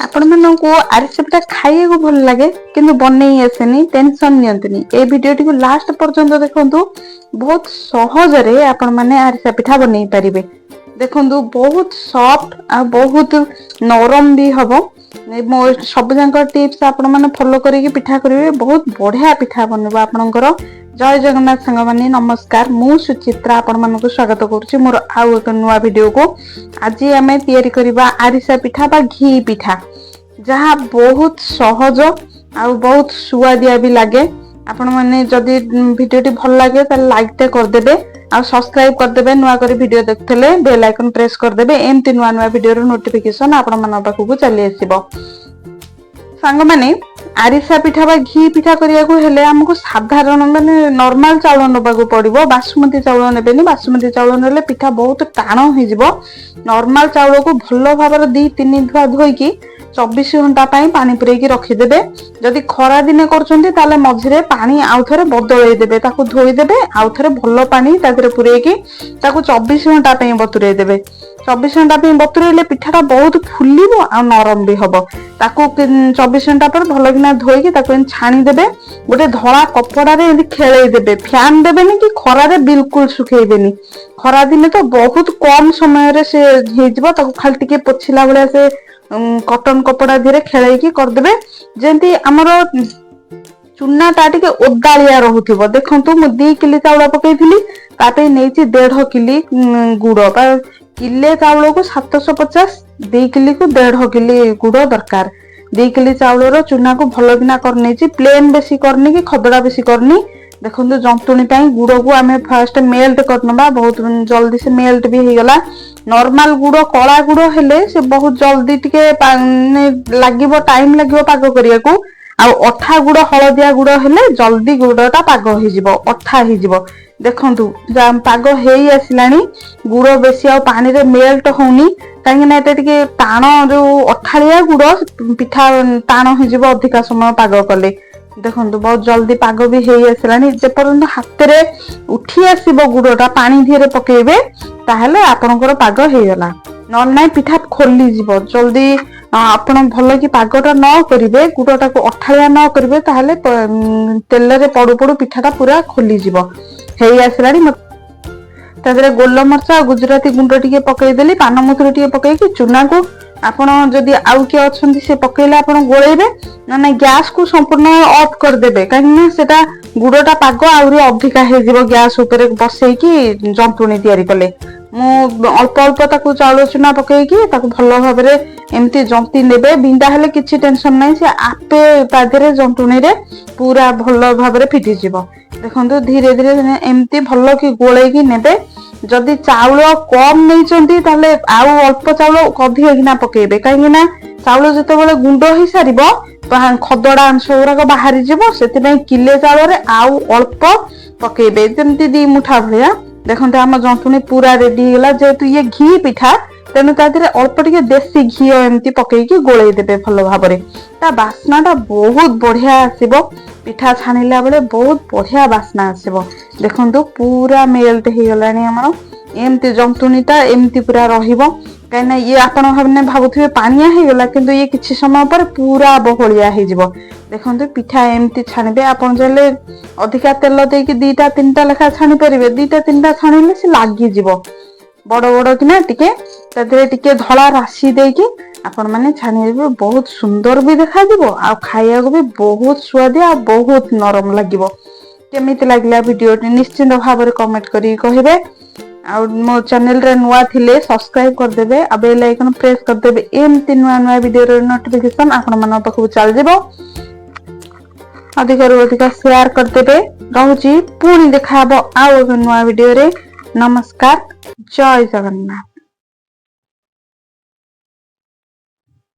आपण मानक आरिसा पिठा खाइए भल लगे किंतु बनई आसेनी टेंशन नियंतनी ए वीडियोटी को लास्ट पर्यंत देखंतु बहुत सहजरे आपण माने आरिसा पिठा बनई परिबे। देखंतु बहुत सॉफ्ट आ बहुत नरम भी हबो। मो सब जांक टिप्स आपण माने फॉलो करिके पिठा करिवे बहुत बढ़िया पिठा बनबो आपनकर। जय जगन्नाथ संग माने नमस्कार मु सुचित्रा आपण मानको स्वागत करूची मोर आउ एक नुवा वीडियो को। आज आमे तयारी करबा आरिसा पिठा बा घी पिठा जहाँ बहुत सहज आ बहुत सुआदिया भी लगे। आपण माने जदि वीडियोटी भल लगे त लाइक ते कर देबे आ सब्सक्राइब कर देबे। नुवा करी वीडियो देखथले बेल आइकन प्रेस कर देबे एमती नुवा नुवा वीडियो रो नोटिफिकेशन आपण मन पाखु चली आसीबो। सांग माने आरिसा पिठा बा घी पिठा करिया को हेले हमको साधारण माने नॉर्मल चाउल नबाको पड़िबो। बासमती चाउल नेबेनी, बासमती चाउल नेले पिठा बहुत टाण होई जिवो। नॉर्मल चाउल को भलो भाबर 2-3 धुआ धोई की 24 घंटा पानी पुरेकी रखिदेबे। जदि खरा दिने करछन्ती ताले मझिरे पानी आउ थरे बदलै देबे, ताकू धोई देबे आउ थरे भलो पानी ताकरे पुरेकी ताकू 24 घंटा बतुरै देबे। 24 घंटा बतुरैले पिठाटा बहुत फुलिबो आ नरम भी हबो। ताकू 24 घंटा पर भलो किना धोईकी ताकू छाणी देबे। गोटे धळा कपड़ा रे एंदी खेलै देबे, फैन देबेनी कि खरा रे बिल्कुल सुखैबेनी। खरा दिने तो बहुत कम समय रे से हेजिबो, ताकू खाली टिके पोछिला बळे से कॉटन कपड़ा धीरे खेलैकी कर देबे जेंती हमरो चुना ता टिके ओदालिया रहउथिबो। देखंतु मु 2 किलो चाउल पकेइथिली तापे नेछि 1.5 किलो गुड़ बा किले चाउल को 750, 2 किलो को 1.5 किलो गुड़ दरकार। 2 किलो चाउल रो चुना को भलो बिना करने छि, प्लेन बेसी करनी कि खदड़ा बेसी करनी। देखंतु जंतुनी पई गुड़ को आमे फर्स्ट मेल्ट करनबा, बहुत जल्दी से मेल्ट भी हे गला। नॉर्मल गुड़ कला गुड़ हेले से बहुत जल्दी टिके लागिबो, टाइम लागिबो पाग करिया को। आ अठा गुड़ हळदिया गुड़ हेले जल्दी गुड़टा पाग हे जिवो, अठा हे जिवो। देखंतु पाग हेई आसिलानी, गुड़ बेसी आ पानी रे मेल्ट होनी काहे ना एटा टिके टाण जो अठालिया गुड़ पिठा टाण हे जिवो अधिका समय पाग कले। देखंतु बहुत जल्दी पाग भी हेई आसिलानी। जे परंतु हाथ रे उठी आसीबो गुड़टा पानी धीरे पकेइबे ताहले आपनकर पाग हेई गला। न नै पिठा खोली जिवो जल्दी। आपण भलो कि पागटा न करिवे, गुड़टा को अठालिया न करिवे ताहले तेल रे पडु पडु पिठाटा पूरा खोली जिवो। हेई आसिलानी तादरे गोलमरचा गुजराती गुंड टिके पकई देली, पानमधुरी टिके पकई कि चुना को आपण जदि आउ के अछंती से पकईले आपण गोळेबे ना गैस को संपूर्ण ऑफ कर देबे। काहेना सेटा गुड़टा पाग आउरी अधिका हे जिवो गैस ऊपर बसई कि जंतुणी तयारी कले। मु अल्प अल्प ताकू चाउल चुना पकई कि ताकू भलो भाबरे एमती जंती नेबे। बिंदा हेले किछि टेंशन नै, से आपे तादरे जंतुणी रे पूरा भलो भाबरे फिटी जिवो। देखंतु धीरे धीरे एमती भलो कि गोळेई कि नेबे। जदि चाउल कम नै चंती ताले आउ अल्प चाउल अधिक किना पकेइबे, काहे ना चाउल जते बेले गुंड होई सारिबो खदड़ा अंश गुराक बाहरी जिवो। सेति पई किले चाउल रे आउ अल्प पकेइबे, जेमती 2 मुठा भलिया। देखंतु हम जंतुनी पूरा रेडी होला। जेतु ये घी पिठा तेनु तादिरे अल्प टिके देसी घी एमती पकेइकी गोळेई देबे भलो भाबरे। ता बास्नाटा बहुत बढ़िया आसीबो। पिठा छानिला बेले बहुत बढ़िया बास्ना आसीबो। देखंतु पूरा मेल्ट हे गलानी हमरो। एमती जंतुनीटा एमती पूरा रहिबो। काहेना ये आपण भाबुथिबे पानिया हे गला, किंतु ये किछि समय पर पूरा बहलिया हे जिवो। देखंतु पिठा एमती छानिबे। आपण जले अधिका तेल देकी 2-3टा लेखा छानी परिबे। 2-3टा छानिले से लागी जिवो। बड़ बड़ किना टिके तादरे टिके धळा राशि देकी आपण माने छानिबे। बहुत सुंदर भी देखा जिवो आ खाइया को भी बहुत स्वादिया आ बहुत नरम लागिवो। केमिति लागला वीडियो निश्चित भाव में कमेंट करी कहिबे। आ मो चैनल रे नुआ थिले सब्सक्राइब कर देबे, आ बेल आइकन प्रेस कर देबे। एमती नुआ नुआ वीडियो रे नोटिफिकेशन आपण मन पाखु चल जेबो। अधिक रु अधिक शेयर कर देबे। रहूची पुणी देखा हबो आ नुआ वीडियो रे। नमस्कार, जय जगन्नाथ।